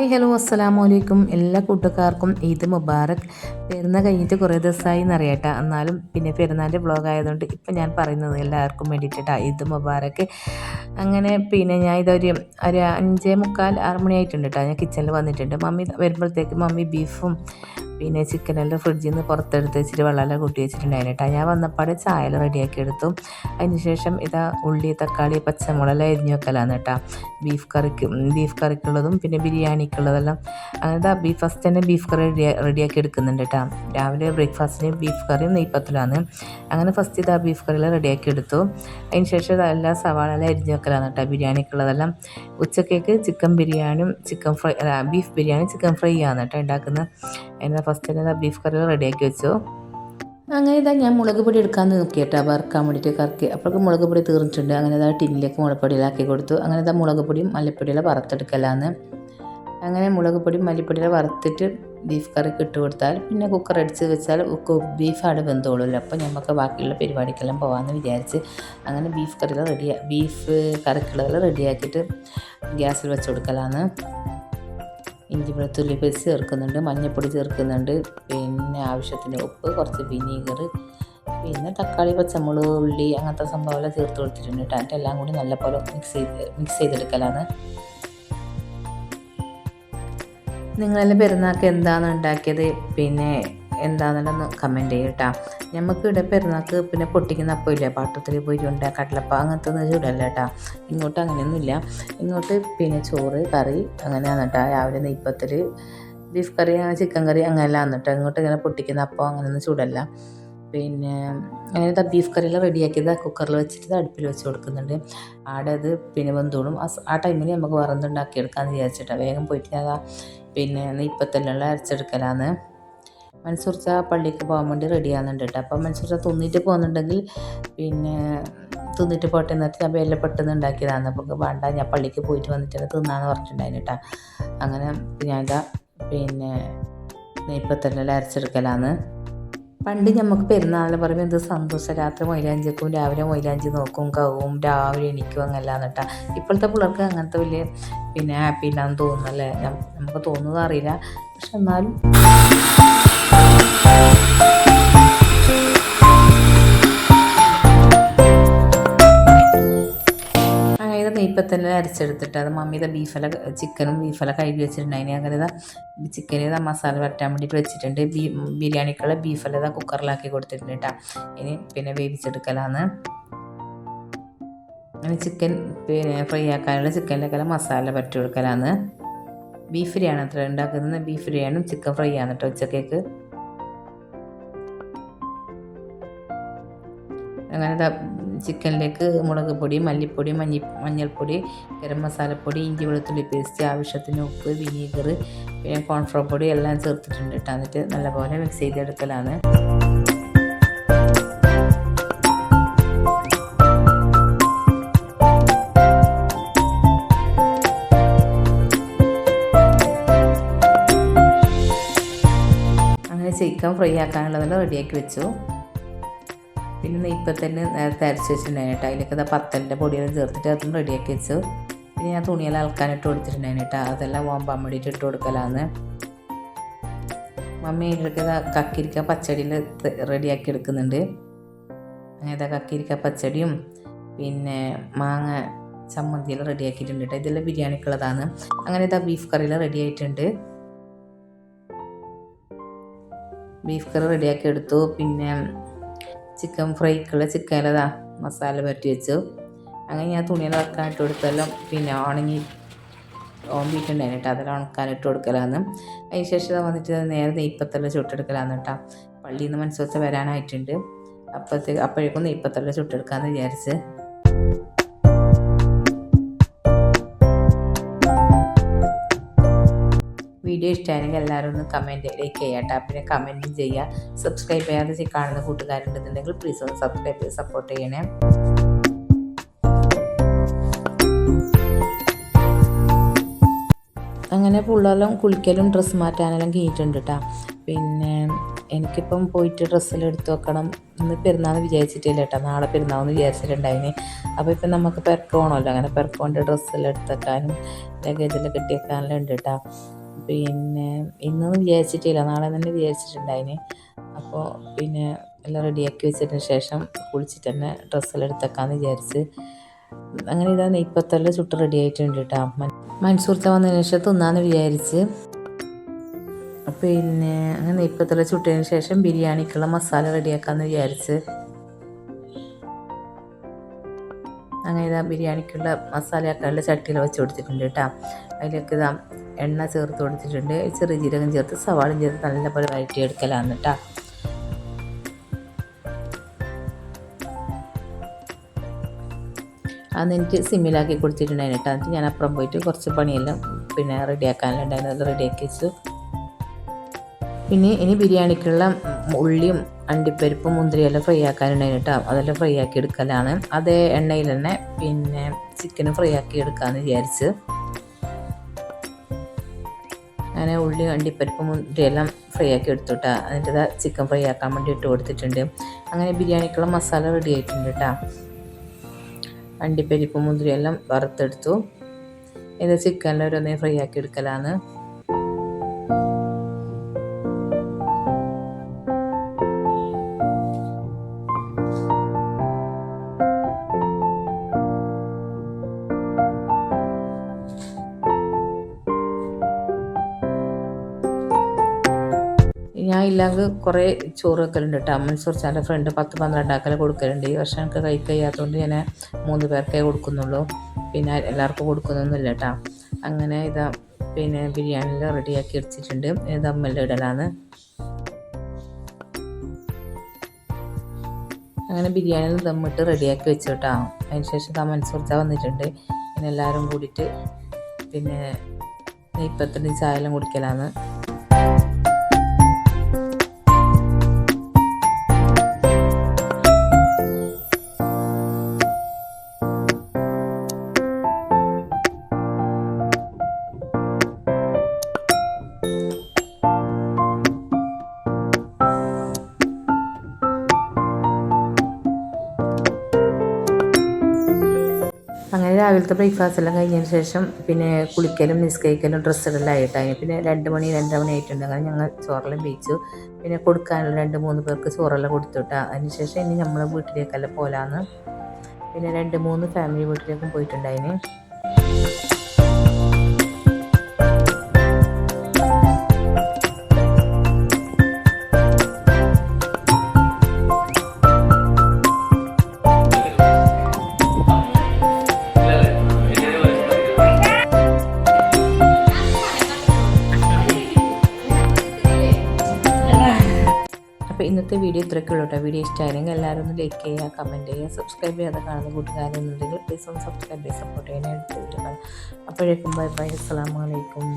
Hi hello അസ്സലാമു അലൈക്കും. എല്ലാ കൂട്ടുകാർക്കും ഈദ് മുബാറക്. പെരുന്നാൾ കഴിഞ്ഞിട്ട് കുറേ ദിവസമായി എന്നറിയട്ടെ, എന്നാലും പിന്നെ പെരുന്നാളിൻ്റെ വ്ളോഗ് ആയതുകൊണ്ട് ഇപ്പം ഞാൻ പറയുന്നത് എല്ലാവർക്കും വേണ്ടിയിട്ടാ ഈദ് മുബാറക്. അങ്ങനെ പിന്നെ ഞാൻ ഇതൊരു 5:45 6 മണിയായിട്ടുണ്ട് കേട്ടോ. ഞാൻ കിച്ചണിൽ വന്നിട്ടുണ്ട്. മമ്മി വരുമ്പോഴത്തേക്ക് മമ്മി ബീഫും പിന്നെ ചിക്കനെല്ലാം ഫ്രിഡ്ജിൽ നിന്ന് പുറത്തെടുത്ത് വെച്ചിട്ട് വെള്ളമെല്ലാം കൂട്ടി വെച്ചിട്ടുണ്ടായിരുന്നു കേട്ടോ. ഞാൻ വന്നപ്പാടെ ചായ റെഡിയാക്കി എടുത്തു. അതിന് ശേഷം ഇതാ ഉള്ളി തക്കാളി പച്ചമുളകെല്ലാം അരിഞ്ഞു വെക്കലാന്ന് കേട്ടോ. ബീഫ് കറിക്കുള്ളതും പിന്നെ ബിരിയാണിക്കുള്ളതെല്ലാം അങ്ങനെ ഫസ്റ്റ് തന്നെ ബീഫ് കറി റെഡിയാക്കി എടുക്കുന്നുണ്ട് കേട്ടോ. രാവിലെ ബ്രേക്ക്ഫാസ്റ്റിന് ബീഫ് കറിയും നെയ്പ്പത്തിലാണ്. അങ്ങനെ ഫസ്റ്റ് ഇതാ ബീഫ് കറിയെല്ലാം റെഡിയാക്കി എടുത്തു. അതിന് ശേഷം ഇതെല്ലാം സവാളെല്ലാം അരിഞ്ഞു വെക്കലാണ് കേട്ടോ. ബിരിയാണിക്കുള്ളതെല്ലാം ഉച്ചക്കേക്ക് ചിക്കൻ ബിരിയാണിയും ബീഫ് ബിരിയാണി ചിക്കൻ ഫ്രൈ ആണ് കേട്ടോ ഉണ്ടാക്കുന്നത്. അതിന് ഫസ്റ്റ് തന്നെ ബീഫ് കറി റെഡിയാക്കി വെച്ചു. അങ്ങനെ ഇതാ ഞാൻ മുളക് പൊടി എടുക്കാൻ നോക്കിയിട്ടാ വറുക്കാൻ വേണ്ടിയിട്ട് കറക്കി. അപ്പോഴേക്ക് മുളക് പൊടി തീർന്നിട്ടുണ്ട്. അങ്ങനെ ഇതാ ടിന്നിലേക്ക് മുളക് പൊടിയിലാക്കി കൊടുത്തു. അങ്ങനെ ഇതാ മുളക് പൊടിയും മല്ലിപ്പൊടിയെല്ലാം വറുത്തെടുക്കലാന്ന്. അങ്ങനെ മുളക് പൊടിയും മല്ലിപ്പൊടിയെല്ലാം വറുത്തിട്ട് ബീഫ് കറിക്ക് ഇട്ട് കൊടുത്താൽ പിന്നെ കുക്കർ അടിച്ച് വെച്ചാൽ ബീഫ് അവിടെ വെന്തോളുമല്ലോ. അപ്പോൾ നമുക്ക് ബാക്കിയുള്ള പരിപാടിക്കെല്ലാം പോകാമെന്ന് വിചാരിച്ച് അങ്ങനെ ബീഫ് കറിക്കുള്ളതെല്ലാം റെഡിയാക്കിയിട്ട് ഗ്യാസിൽ വെച്ച് കൊടുക്കലാന്ന്. ഇഞ്ചി വെളുത്തുള്ളി പേസ്റ്റ് ചേർക്കുന്നുണ്ട്, മഞ്ഞൾപ്പൊടി ചേർക്കുന്നുണ്ട്, പിന്നെ ആവശ്യത്തിന് ഉപ്പ്, കുറച്ച് വിനീഗർ, പിന്നെ തക്കാളി പച്ചമുളക് ഉള്ളി അങ്ങനത്തെ സംഭവമെല്ലാം ചേർത്ത് കൊടുത്തിട്ടുണ്ട് കേട്ടോ. എന്നിട്ട് എല്ലാം കൂടി നല്ലപോലെ മിക്സ് ചെയ്തെടുക്കലാണ്. നിങ്ങളെല്ലാം പെരുന്നാൾക്ക് എന്താണ് ഉണ്ടാക്കിയത് പിന്നെ എന്താണെന്നൊന്ന് കമൻറ്റ് ചെയ്യും കേട്ടോ. നമുക്ക് ഇവിടെ പെരുന്നാൾക്ക് പിന്നെ പൊട്ടിക്കുന്ന അപ്പം ഇല്ല, പാട്ടത്തിൽ പോയിട്ടുണ്ട് കടലപ്പം അങ്ങനത്തെ ഒന്നും ചൂടല്ല കേട്ടോ. ഇങ്ങോട്ട് അങ്ങനെയൊന്നുമില്ല. ഇങ്ങോട്ട് പിന്നെ ചോറ് കറി അങ്ങനെയാണ് കേട്ടോ. രാവിലെ നെയ്പ്പത്തിൽ ബീഫ് കറി ചിക്കൻ കറി അങ്ങനെയെല്ലാം എന്നിട്ട് ഇങ്ങോട്ട് ഇങ്ങനെ പൊട്ടിക്കുന്ന അപ്പം അങ്ങനെയൊന്നും ചൂടല്ല. പിന്നെ അങ്ങനെ ബീഫ് കറിയെല്ലാം റെഡിയാക്കിയത് കുക്കറിൽ വെച്ചിട്ട് അടുപ്പിൽ വെച്ച് കൊടുക്കുന്നുണ്ട്. ആടെ അത് പിന്നെ വെന്തോളും. ആ ടൈമിൽ നമുക്ക് വറന്തുണ്ടാക്കിയെടുക്കാമെന്ന് വിചാരിച്ചിട്ടാണ് വേഗം പോയിട്ട് ഞാൻ പിന്നെ നെയ്പ്പത്തെല്ലാം അരച്ചെടുക്കലാന്ന്. മൻസൂർച്ച പള്ളിക്ക് പോകാൻ വേണ്ടി റെഡിയാകുന്നുണ്ട് കേട്ടോ. അപ്പം മൻസൂർച്ച തിന്നിട്ട് പോകുന്നുണ്ടെങ്കിൽ പിന്നെ തിന്നിട്ട് പോട്ടെ എന്നിട്ട് ഞാൻ എല്ലാം പെട്ടെന്ന് ഉണ്ടാക്കിയതാണ്. അപ്പോൾ വേണ്ട ഞാൻ പള്ളിക്ക് പോയിട്ട് വന്നിട്ട് തിന്നാന്ന് പറഞ്ഞിട്ടുണ്ടായിരുന്നു കേട്ടോ. അങ്ങനെ ഞാൻ പിന്നെ നെയ്പ്പത്തെല്ലാം അരച്ചെടുക്കലാന്ന്. പണ്ട് നമുക്ക് പെരുന്നാളിന് പറയുമ്പോൾ എന്ത് സന്തോഷം. രാത്രി മൈലാഞ്ചി വെക്കും, രാവിലെ മൈലാഞ്ചി നോക്കും, കവും, രാവിലെ എണീക്കും അങ്ങനെല്ലാന്ന് കേട്ടോ. ഇപ്പോഴത്തെ പിള്ളേർക്ക് അങ്ങനത്തെ വലിയ പിന്നെ ഹാപ്പി ഇല്ലാന്ന് തോന്നുന്നല്ലേ. നമുക്ക് തോന്നുന്നത് അറിയില്ല, പക്ഷെ എന്നാലും നെയ്പ്പത്തെല്ലാം അരച്ചെടുത്തിട്ട് അത് മമ്മിയുടെ ചിക്കനും ബീഫെല്ലാം കഴുകി വെച്ചിട്ടുണ്ടായിന്. അങ്ങനെ ചിക്കന് മസാല വരട്ടാൻ വേണ്ടിയിട്ട് വെച്ചിട്ടുണ്ട്. ബിരിയാണിക്കുള്ള ബീഫെല്ലാം കുക്കറിലാക്കി കൊടുത്തിട്ടുണ്ട് കേട്ടോ. ഇനി പിന്നെ വേവിച്ചെടുക്കലാന്ന്. അങ്ങനെ ചിക്കൻ പിന്നെ ഫ്രൈ ആക്കാനുള്ള ചിക്കനിലേക്കെല്ലാം മസാല പരട്ടി കൊടുക്കലാന്ന്. ബീഫ് ബിരിയാണി അത്ര ഉണ്ടാക്കുന്നത്. ബീഫ് ബിരിയാണിയും ചിക്കൻ ഫ്രൈ ആണ് കേട്ടോ ഉച്ചക്കേക്ക്. അങ്ങനെ ചിക്കനിലേക്ക് മുളക് പൊടി, മല്ലിപ്പൊടി, മഞ്ഞൾപ്പൊടി, ഗരം മസാലപ്പൊടി, ഇഞ്ചി വെളുത്തുള്ളി പേസ്റ്റ്, ആവശ്യത്തിന് ഉപ്പ്, വിനീഗർ, പിന്നെ കോൺഫ്ലോർ പൊടി എല്ലാം ചേർത്തിട്ടുണ്ട് കേട്ടോ. എന്നിട്ട് നല്ലപോലെ മിക്സ് ചെയ്തെടുക്കലാണ്. അങ്ങനെ ചിക്കൻ ഫ്രൈ ആക്കാനുള്ളതെല്ലാം റെഡിയാക്കി വെച്ചു. പിന്നെ നെയ്പ്പത്തന്നെ നേരത്തെ അരച്ച് വെച്ചിട്ടുണ്ടായിരുന്നു കേട്ടോ. അതിലേക്ക് പത്തലിൻ്റെ പൊടിയെല്ലാം ചേർത്തിട്ട് അതും റെഡിയാക്കി വെച്ചു. പിന്നെ ഞാൻ തുണിയെല്ലാം അലക്കാനിട്ട് കൊടുത്തിട്ടുണ്ടായിരുന്നു കേട്ടോ. അതെല്ലാം ഓമ്പാൻ വേണ്ടിയിട്ട് ഇട്ട് കൊടുക്കലാന്ന്. മമ്മി അതിലേക്ക് കക്കിരിക്ക പച്ചടിയിൽ റെഡിയാക്കി എടുക്കുന്നുണ്ട്. അങ്ങനെ കക്കിരിക്ക പച്ചടിയും പിന്നെ മാങ്ങ ചമ്മന്തിയെല്ലാം റെഡിയാക്കിയിട്ടുണ്ട് കേട്ടോ. ഇതെല്ലാം ബിരിയാണിക്കുള്ളതാണ്. അങ്ങനെ ബീഫ് കറിയെല്ലാം റെഡി ആയിട്ടുണ്ട്. ബീഫ് കറി റെഡിയാക്കി എടുത്തു. പിന്നെ ചിക്കൻ ഫ്രൈക്കുള്ള ചിക്കനിലതാ മസാല പരട്ടി വെച്ചു. അങ്ങനെ ഞാൻ തുണിയെല്ലാം ഉണക്കാനിട്ട് കൊടുത്തെല്ലാം പിന്നെ ഓമ്പിയിട്ടുണ്ടായിരുന്നു കേട്ടോ. അതെല്ലാം ഉണക്കാനിട്ട് കൊടുക്കലാന്ന്. അതിന് ശേഷം വന്നിട്ട് നേരെ നെയ്പ്പത്തെല്ലാം ചുട്ടെടുക്കലാന്ന് കേട്ടോ. പള്ളിയിൽ നിന്ന് മനസ്സൊച്ച വരാനായിട്ടുണ്ട്. അപ്പോഴേക്കും നെയ്പ്പത്തെല്ലാം ചുട്ടെടുക്കാമെന്ന് വിചാരിച്ച്. വീഡിയോ ഇഷ്ടമായെങ്കിൽ എല്ലാവരും ഒന്ന് ലൈക്ക് ചെയ്യാട്ടോ. പിന്നെ കമൻറ്റും ചെയ്യുക. സബ്സ്ക്രൈബ് ചെയ്യാതെ കാണുന്ന കൂട്ടുകാരുണ്ടെന്നുണ്ടെങ്കിൽ പ്ലീസ് ഒന്ന് സബ്സ്ക്രൈബ് ചെയ്ത് സപ്പോർട്ട് ചെയ്യണേ. അങ്ങനെ ഫുള്ളെല്ലാം കുളിക്കലും ഡ്രസ്സ് മാറ്റാനെല്ലാം കഴിഞ്ഞിട്ടുണ്ട് കേട്ടോ. പിന്നെ എനിക്കിപ്പം പോയിട്ട് ഡ്രസ്സെല്ലാം എടുത്ത് വെക്കണം. ഇന്ന് പെരുന്നാളെന്ന് വിചാരിച്ചിട്ടില്ല കേട്ടോ, നാളെ പെരുന്നാളെന്ന് വിചാരിച്ചിട്ടുണ്ടായിന്. അപ്പോൾ ഇപ്പം നമുക്ക് പെരക്ക് പോകണമല്ലോ, അങ്ങനെ പെരക്ക് കൊണ്ട് ഡ്രസ്സെല്ലാം എടുത്ത് വെക്കാനും ലഗേജെല്ലാം കെട്ടി വെക്കാനെല്ലാം ഉണ്ട് കേട്ടോ. പിന്നെ ഇന്നൊന്നും വിചാരിച്ചിട്ടില്ല, നാളെ തന്നെ വിചാരിച്ചിട്ടുണ്ടായിന്. അപ്പോൾ പിന്നെ എല്ലാം റെഡിയാക്കി വെച്ചതിന് ശേഷം കുളിച്ചിട്ട് തന്നെ ഡ്രസ്സെല്ലാം എടുത്തേക്കാമെന്ന് വിചാരിച്ച്. അങ്ങനെ ഇതാ നെയ്പ്പത്തെല്ലാം ചുട്ട് റെഡി ആയിട്ടുണ്ട് കേട്ടോ. മൻസൂർച്ച വന്നതിന് ശേഷം തിന്നാന്ന് വിചാരിച്ച്. പിന്നെ അങ്ങനെ നെയ്പ്പത്തെല്ലാം ചുട്ടതിന് ശേഷം ബിരിയാണിക്കുള്ള മസാല റെഡിയാക്കാമെന്ന് വിചാരിച്ച്. അങ്ങനെ ഇതാ ബിരിയാണിക്കുള്ള മസാലയാക്കാനുള്ള ചട്ടിയിൽ വെച്ച് കൊടുത്തിട്ടുണ്ട് കേട്ടോ. അതിലേക്ക് ഇതാ എണ്ണ ചേർത്ത് കൊടുത്തിട്ടുണ്ട്, ചെറിയ ജീരകം ചേർത്ത് സവാളയും ചേർത്ത് നല്ലപോലെ വഴറ്റിയെടുക്കലാന്ന് കേട്ടോ. അത് എനിക്ക് സിമ്മിലാക്കി കൊടുത്തിട്ടുണ്ടായിരുന്നു കേട്ടോ. എന്നിട്ട് ഞാൻ അപ്പുറം പോയിട്ട് കുറച്ച് പണിയെല്ലാം പിന്നെ റെഡിയാക്കാനുണ്ടായിരുന്നു, അത് റെഡിയാക്കി വെച്ചു. പിന്നെ ഇനി ബിരിയാണിക്കുള്ള ഉള്ളിയും അണ്ടിപ്പരിപ്പും മുന്തിരിയെല്ലാം ഫ്രൈ ആക്കാനുണ്ടായിരുന്നു കേട്ടോ. അതെല്ലാം ഫ്രൈ ആക്കി എടുക്കലാണ്. അതേ എണ്ണയിൽ തന്നെ പിന്നെ ചിക്കനും ഫ്രൈ ആക്കി എടുക്കാമെന്ന് വിചാരിച്ച്. അങ്ങനെ ഉള്ളി അണ്ടിപ്പരിപ്പും മുന്തിരിയെല്ലാം ഫ്രൈ ആക്കി എടുത്തു കേട്ടോ. അതിൻ്റെ ചിക്കൻ ഫ്രൈ ആക്കാൻ വേണ്ടി ഇട്ട് കൊടുത്തിട്ടുണ്ട്. അങ്ങനെ ബിരിയാണിക്കുള്ള മസാല റെഡി ആയിട്ടുണ്ട് കേട്ടോ. അണ്ടിപ്പരിപ്പും മുന്തിരിയെല്ലാം വറുത്തെടുത്തു. ഇത് ചിക്കനിൽ ഓരോന്നേ ഫ്രൈ ആക്കി എടുക്കലാണ്. ഞാൻ ഇല്ലെങ്കിൽ കുറേ ചോറ് വെക്കലുണ്ട് കേട്ടോ. മൻസൂർച്ചാൻ്റെ ഫ്രണ്ട് 10-12 ആക്കൽ കൊടുക്കലുണ്ട്. ഈ വർഷം എനിക്ക് കൈ കഴിയാത്തതുകൊണ്ട് ഞാൻ 3 പേർക്കേ കൊടുക്കുന്നുള്ളൂ, പിന്നെ എല്ലാവർക്കും കൊടുക്കുന്നൊന്നുമില്ല കേട്ടോ. അങ്ങനെ ഇതാ പിന്നെ ബിരിയാണിയിൽ റെഡിയാക്കി വെച്ചിട്ടുണ്ട്. ഇത് ദമ്മെല്ലാം ഇടലാണ്. അങ്ങനെ ബിരിയാണിയിൽ ദമ്മിട്ട് റെഡിയാക്കി വെച്ചു കേട്ടോ. അതിന് ശേഷം ഇതാ മൻസൂർച്ച വന്നിട്ടുണ്ട്. പിന്നെ എല്ലാവരും കൂടിയിട്ട് പിന്നെ നെയ്പ്പത്തിൻ്റെ ചായ എല്ലാം കുടിക്കലാണ്. അങ്ങനെ രാവിലത്തെ ബ്രേക്ക്ഫാസ്റ്റ് എല്ലാം കഴിഞ്ഞതിന് ശേഷം പിന്നെ കുളിക്കലും നിസ്കരിക്കലും ഡ്രസ്സെല്ലാം ആയിട്ടായി. പിന്നെ 2 മണി 2:30 മണി ആയിട്ടുണ്ട്. അങ്ങനെ ഞങ്ങൾ ചോറെല്ലാം വേവിച്ചു. പിന്നെ കൊടുക്കാനുള്ള 2-3 പേർക്ക് ചോറെല്ലാം കൊടുത്തുവിട്ടാ. അതിന് ശേഷം ഇനി നമ്മൾ വീട്ടിലേക്കെല്ലാം പോലാന്ന്. പിന്നെ 2-3 ഫാമിലി വീട്ടിലേക്കും പോയിട്ടുണ്ടായിന്. അപ്പോൾ ഇന്നത്തെ വീഡിയോ ഇത്രയൊക്കെ ഉള്ളൂ കേട്ടോ. വീഡിയോ ഇഷ്ടമായിരുന്നെങ്കിൽ എല്ലാവരും ഒന്ന് ലൈക്ക് ചെയ്യുക, കമൻറ്റ് ചെയ്യുക, സബ്സ്ക്രൈബ് ചെയ്യാതെ കാണുന്ന കൂട്ടുകാരെന്നുണ്ടെങ്കിൽ പ്ലീസ് ഒന്ന് സബ്സ്ക്രൈബ് ചെയ്ത് സപ്പോർട്ട് ചെയ്യാൻ എടുത്ത് വിട്ടുക. അപ്പോഴേക്കും ബൈ ബൈ, അസ്സലാമു അലൈക്കും.